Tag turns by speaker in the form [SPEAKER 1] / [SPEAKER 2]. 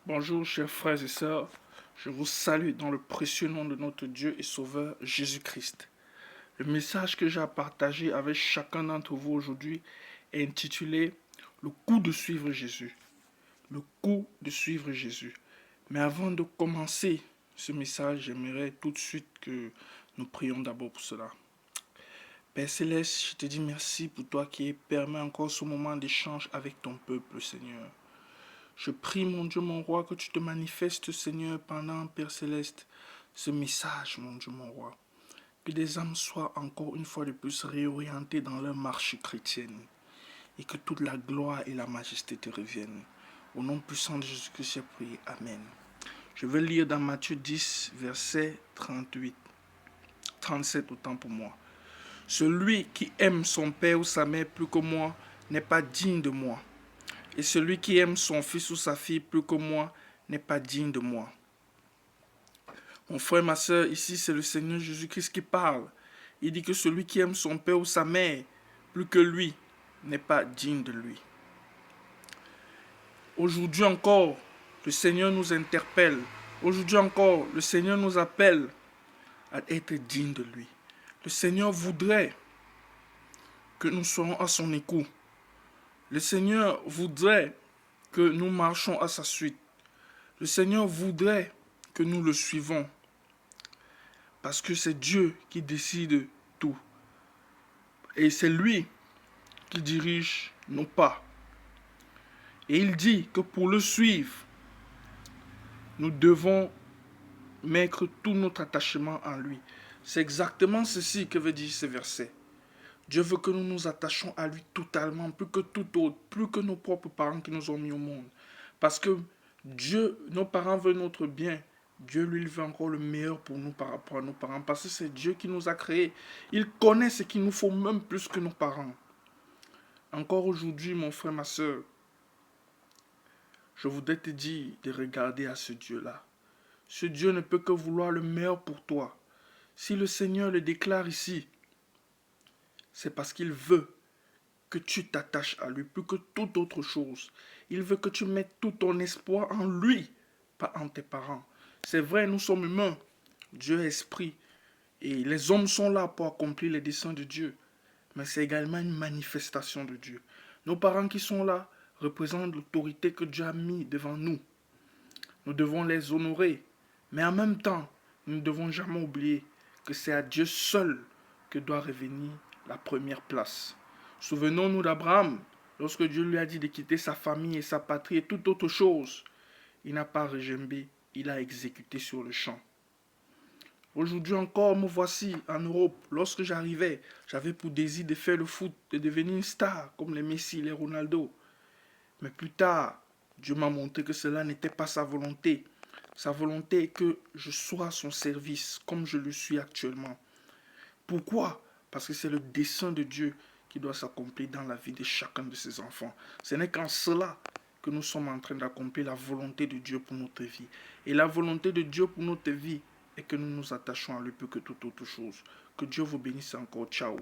[SPEAKER 1] Bonjour chers frères et sœurs, je vous salue dans le précieux nom de notre Dieu et Sauveur Jésus-Christ. Le message que j'ai à partager avec chacun d'entre vous aujourd'hui est intitulé « Le coup de suivre Jésus ». Le coup de suivre Jésus. Mais avant de commencer ce message, j'aimerais tout de suite que nous prions d'abord pour cela. Père Céleste, je te dis merci pour toi qui permet encore ce moment d'échange avec ton peuple, Seigneur. Je prie, mon Dieu, mon roi, que tu te manifestes, Seigneur, pendant, Père Céleste, ce message, mon Dieu, mon roi. Que des âmes soient encore une fois de plus réorientées dans leur marche chrétienne. Et que toute la gloire et la majesté te reviennent. Au nom puissant de Jésus-Christ, j'ai prié. Amen. Je vais lire dans Matthieu 10, verset 37, autant pour moi. Celui qui aime son père ou sa mère plus que moi n'est pas digne de moi. Et celui qui aime son fils ou sa fille plus que moi n'est pas digne de moi. Mon frère, ma soeur, ici c'est le Seigneur Jésus-Christ qui parle. Il dit que celui qui aime son père ou sa mère plus que lui n'est pas digne de lui. Aujourd'hui encore, le Seigneur nous interpelle. Aujourd'hui encore, le Seigneur nous appelle à être dignes de lui. Le Seigneur voudrait que nous soyons à son écoute. Le Seigneur voudrait que nous marchions à sa suite. Le Seigneur voudrait que nous le suivons. Parce que c'est Dieu qui décide tout. Et c'est lui qui dirige nos pas. Et il dit que pour le suivre, nous devons mettre tout notre attachement en lui. C'est exactement ceci que veut dire ce verset. Dieu veut que nous nous attachions à lui totalement, plus que tout autre, plus que nos propres parents qui nous ont mis au monde. Parce que Dieu, nos parents veulent notre bien. Dieu, lui, il veut encore le meilleur pour nous par rapport à nos parents. Parce que c'est Dieu qui nous a créés. Il connaît ce qu'il nous faut même plus que nos parents. Encore aujourd'hui, mon frère, ma soeur, je voudrais te dire de regarder à ce Dieu-là. Ce Dieu ne peut que vouloir le meilleur pour toi. Si le Seigneur le déclare ici, c'est parce qu'il veut que tu t'attaches à lui plus que toute autre chose. Il veut que tu mettes tout ton espoir en lui, pas en tes parents. C'est vrai, nous sommes humains. Dieu est esprit. Et les hommes sont là pour accomplir les desseins de Dieu. Mais c'est également une manifestation de Dieu. Nos parents qui sont là représentent l'autorité que Dieu a mis devant nous. Nous devons les honorer. Mais en même temps, nous ne devons jamais oublier que c'est à Dieu seul que doit revenir la première place. Souvenons-nous d'Abraham, lorsque Dieu lui a dit de quitter sa famille et sa patrie et toute autre chose. Il n'a pas regimbé, il a exécuté sur le champ. Aujourd'hui encore, me voici en Europe. Lorsque j'arrivais, j'avais pour désir de faire le foot, de devenir une star comme les Messi, les Ronaldo. Mais plus tard, Dieu m'a montré que cela n'était pas sa volonté. Sa volonté est que je sois à son service comme je le suis actuellement. Pourquoi? Parce que c'est le dessein de Dieu qui doit s'accomplir dans la vie de chacun de ses enfants. Ce n'est qu'en cela que nous sommes en train d'accomplir la volonté de Dieu pour notre vie. Et la volonté de Dieu pour notre vie est que nous nous attachons à lui plus que toute autre chose. Que Dieu vous bénisse encore. Ciao.